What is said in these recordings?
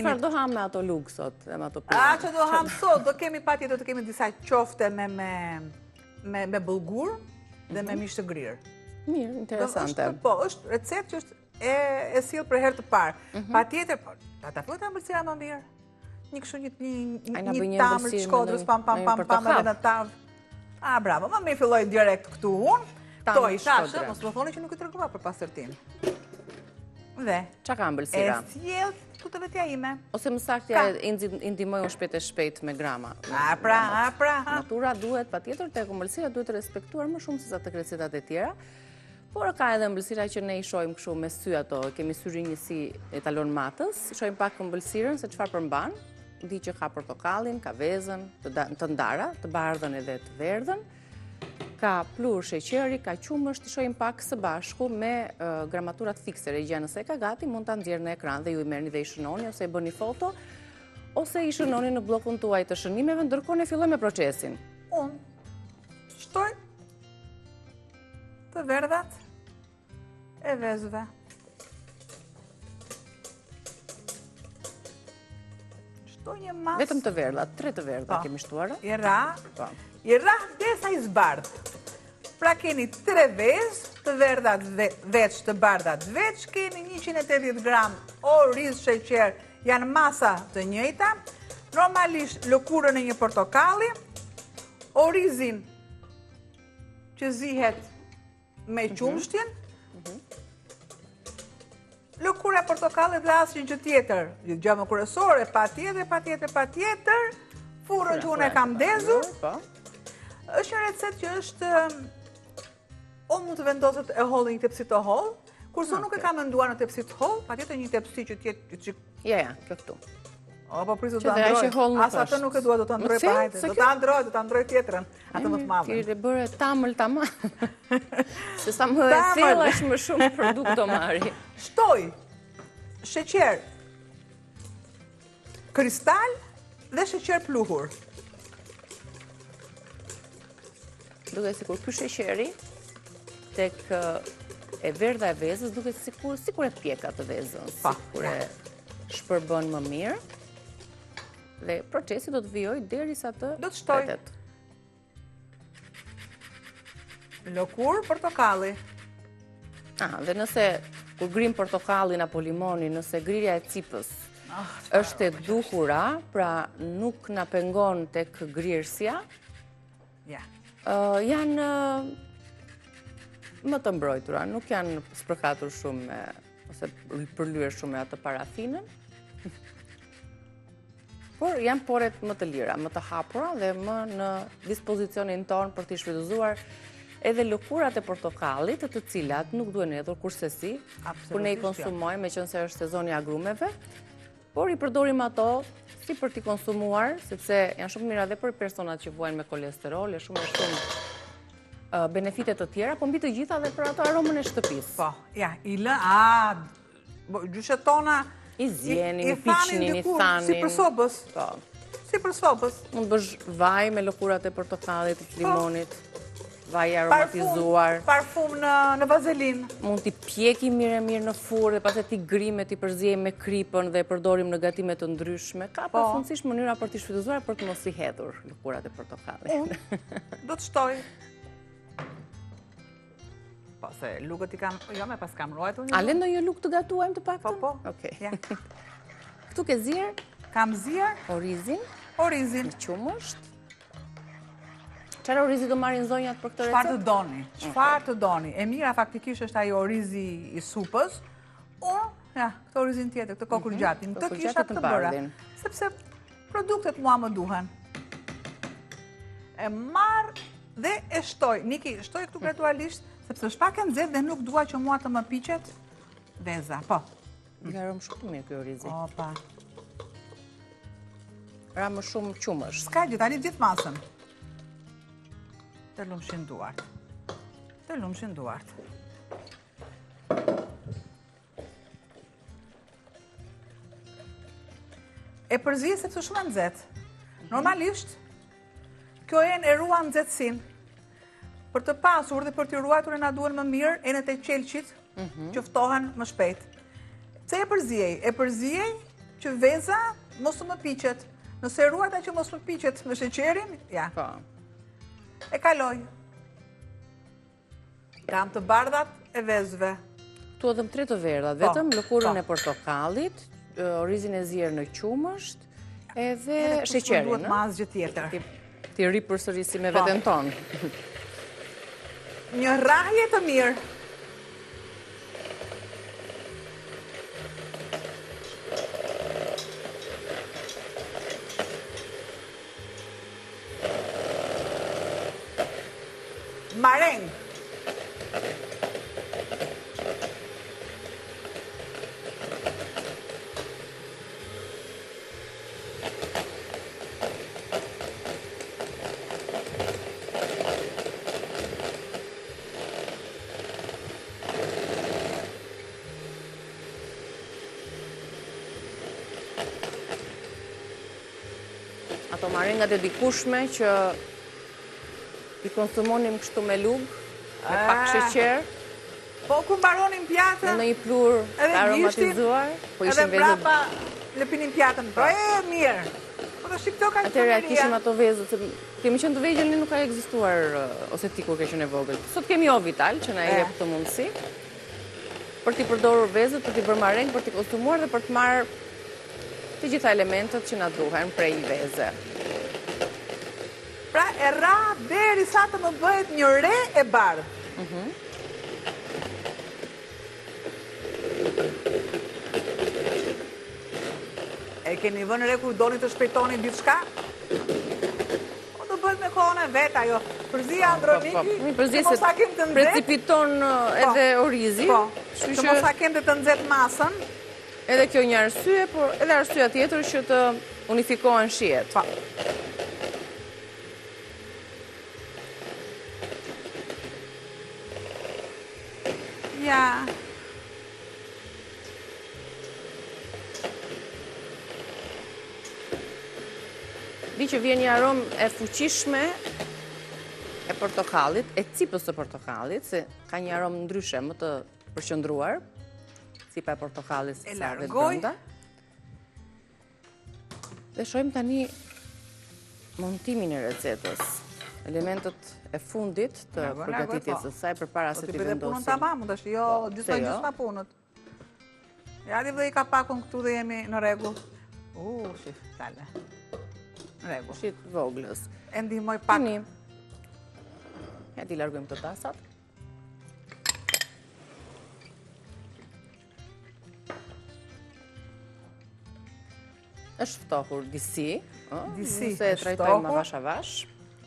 Çfarë do ham me ato lugë sot? Që do ham sot, do kemi patjetër të kemi disa qofte me bulgur dhe me mish të grirë. Mirë, interesante. Po, është recetë që është e sill për herë të parë. Patjetër, ta filloj ta mbërësira më mirë. Një kështu një tamër të Shkodrës, pam, edhe në tavë. Bravo, më mirë filloj direkt këtu unë. To i thashë, mos më thoni që nuk i tregova për pastërtim. Dhe çka ka ëmbëlsira? E sjell të vetja ime. Ose më saktë i ndihmoj unë shpejt me grama. Pra. Natura duhet patjetër tek ëmbëlsira duhet të respektuar më shumë se sa tek recetat e tjera. Por ka edhe ëmbëlsira që ne i shohim kështu me sy ato, kemi syrinjë si etalon matës, shohim pak ëmbëlsirën se çfarë përmban. Di që ka portokallin, ka vezën, të ndara, të bardhën edhe të verdhën. Ka plur sheqeri, ka qumësht, i shohim pak së bashku me gramaturat fikse. Regjia nëse e ka gati, mund ta nxjerrë në ekran dhe ju i merrni dhe i shënoni ose e bëni foto, ose i shënoni në bllokun tuaj të shënimeve, ndërkohë ne fillojmë me procesin. Unë shtoj të verdhat e vezëve. Shtoj një mas... Vetëm të verdha, 3 të verdha kemi shtuara. I ra desa i zbardh. Pra keni 3 vezë të verdhat veç, të bardhat veç, keni 180 gram oriz sheqer, janë masa të njëjta, normalisht lëkurën e një portokalli, orizin që zihet me qumshtin, lëkura e portokallit dhe asnjë gjë tjetër. Gjë më kryesore, patjetër, furrën që unë e kam ndezur. Është një recetë që është o mund të vendoset e hollë një tepsi të hollë, kurse nuk e kam menduar në tepsi të hollë, patjetër një tepsi që tjetë... Ja, kjo këtu. Po prizo do ta ndroj. As atë nuk e dua, do ta ndroj pa hajde. Do ta ndroj tjetrën, atë më të madhe. Ti e bëre tamël tamam. Se sa më e thellash më shumë produkt do marri. Shtoj sheqer kristal dhe sheqer pluhur. Duke sikur ky sheqeri tek e verdha e vezës duke sikur e pjek atë vezën, sikur e shpërbën më mirë. Dhe procesi do të vijoj derisa të do të shtoj lëkurë portokalli. Dhe nëse kur grim portokallin apo limonin, nëse grirja e cipës është e duhura, pra nuk na pengon tek grirësja, janë më të mbrojtura, nuk janë spërkatur shumë ose përlyer shumë me atë parafinën. Por janë poret më të lira, më të hapura dhe më në dispozicionin tonë për t'i shfrytëzuar edhe lëkurat e portokallit, të cilat nuk duhen hedhur kursesi, kur ne i konsumojmë, meqense është sezoni i agrumeve, por i përdorim ato si për t'i konsumuar, sepse janë shumë mira dhe për personat që vuajnë me kolesterol, e shumë benefite të tjera, po mbi të gjitha dhe për ato aromën e shtëpisë. Po, i lë, gjyshet tona i zjenin, i piqnin, i thanin. Si për sobës. Si për sobës. Mund bësh vaj me lëkurat e portokallit, të limonit, vaj aromatizuar. Parfum në vazelin. Mund t'i pjeki mirë në furrë, dhe pastaj t'i grimet, t'i përzjej me kripën dhe e përdorim në gatime të ndryshme. Ka përfundësisht mënyra për t'i shfrytëzuar për të mos i hedhur lëkurat e portokallit. Do të shtoj. Po, se lukët i kam, jo me pas kam ruajtur një. A le ndonjë lukë të gatuajmë të paktën? Po. Këtu ke zier? Kam zier. Orizin. Në qumësht. Çfarë orizi do marrin zonjat për këtë recetë? Çfarë të doni. E mira faktikisht është ai orizi i supës. Këtë orizin tjetër, këtë kokur gjatin. Të kisha të bëra. Sepse produktet mua më duhen. E marr dhe e shtoj. Niki, shtoj këtu gradualisht. Sepse është pak e nxehtë dhe nuk dua që mua të më piqet veza. Po. Nga rëmë shumë mirë kjo orizi. Opa. Ra më shumë qumësht. S'ka gjë, tani gjithë masën. Të lumshin duart. E përzije sepse shumë e nxehtë. Normalisht, kjo enë e ruan nxehtësinë. Për të pasur dhe për të ruajtur e na duhen më mirë enët e qelqit që ftohen më shpejt. Pse e përzijej? E përzijej që veza mos të më piqet. Nëse ruajta që mos më piqet me sheqerin, ja. Po. E kaloj. Kam të bardhat e vezëve. Tu edhe 3 të verdhat, vetëm lëkurën e portokallit, orizin e zjerë në qumësht, edhe sheqerin. Duhet ma asgjë tjetër. Ti ri përsërisi me veten tonë. Një rrahje të mirë. Mareng. Ato marengat e dikushme që i konsumonim kështu me lugë, me pak sheqer, Po ku mbaronim pjatën, në një plur të aromatizuar, po edhe ishin vezët. brapa lëpinim pjatën. Po e mirë. Po të shqip ka Atëherë kishim ato vezët, se kemi qenë të vegjël, nuk ka ekzistuar, ose ti kur ke qenë e vogël. Sot kemi Ovital, që na jep këtë mundësi, për t'i përdorur vezët, për t'i bërë mareng, për t'i konsumuar dhe për të marrë të gjitha elementet që na duhen prej veze. Pra e ra deri sa të më bëhet një re e bardhë. E keni vënë re kur doni të shpejtoni diçka? O të bëhet me kohën e vet ajo. Përzia Androniki, që mos sa kem të nxehtë. Precipiton edhe orizi. Po, që mos sa kem të nxehtë masën. Edhe kjo një arsye, por edhe arsyeja tjetër që të unifikohen shijet. Po. Ja. Di që vjen një aromë e fuqishme e portokallit, e cipës të portokallit, se ka një aromë ndryshe më të përqendruar, cipa e portokallit se sa vetë brenda. Dhe shohim tani montimin e recetës, elementet e fundit të përgatitjes së saj përpara se t'i vendosim. Ti bëhet punën tamam, tash jo gjysma punët. Ja di vë i ka pakun këtu dhe jemi në rregull. Shif, tale. Në rregull. Shit voglës. E ndihmoj pak. Tani. Ja ti largojmë të tasat. Është ftohur disi, se e trajtojmë avash avash,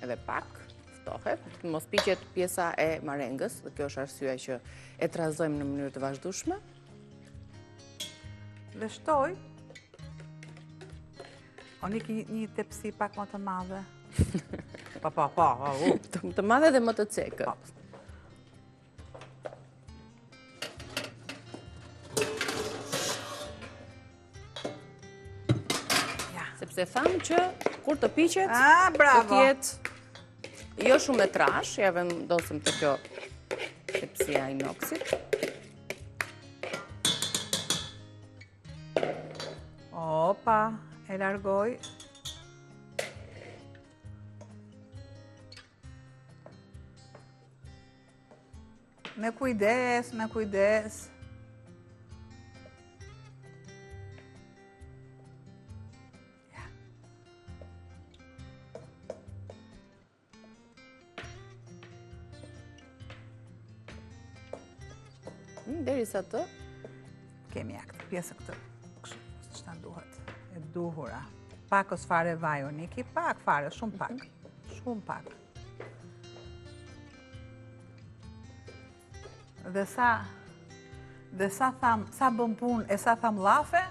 edhe pak ftohet, mos piqet pjesa e marengës, dhe kjo është arsyeja që e trazojmë në mënyrë të vazhdueshme. Dhe shtoj. Niki një tepsi pak më të madhe. Të madhe dhe më të cekët. Sepse thamë që kur të piqet, do t'jetë jo shumë e trash, ja vendosim të kjo tepsia inoksit. Opa, e largoj. Me kujdes, me kujdes. Derisa të kemi këtë pjesë këtë kështu që na duhet, e duhura. Pakës fare vaj Niki, pak fare, shumë pak. Shumë pak. Dhe sa tham, sa bën punë e sa tham llafe,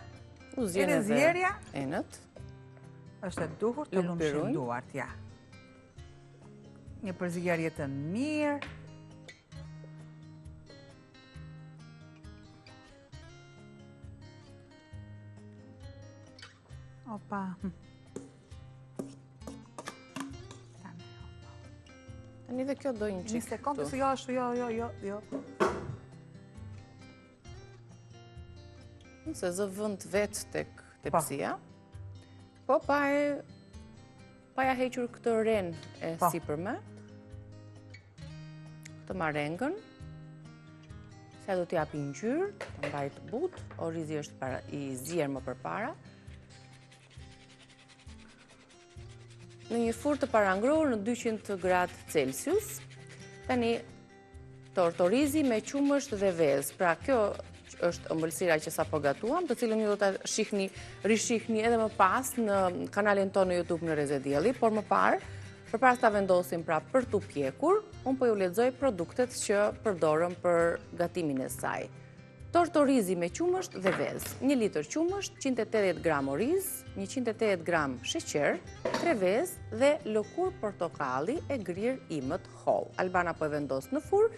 edhe zjerja enët. Është e duhur të lumshin duart, ja. Një përzgjerje të mirë. Opa. Tani dhe kjo do një qikë. Një sekundë, se jo ashtu, jo. Se zë vënd vetë tepsia. Po, pa ja hequr këtë ren e sipërme, këtë marengën, se do t'japi ngjyrë, të mbajë të butë, orizi është i zier më përpara. Në një furrë të parangrohur në 200 gradë Celsius, tani tort orizi me qumësht dhe vezë. Pra kjo është ëmbëlsira që sapo gatuam, të cilën ju do ta rishihni edhe më pas në kanalin tonë në YouTube në Reze Dielli, por më parë, përpara ta vendosim pra për t'u pjekur, unë po ju lexoj produktet që përdorëm për gatimin e saj. Tort orizi me qumësht dhe vezë. 1 litër qumësht, 180 gram oriz, 180 gram sheqer, 3 vezë dhe lëkurë portokalli e grirë imët holl. Albana po e vendos në furrë.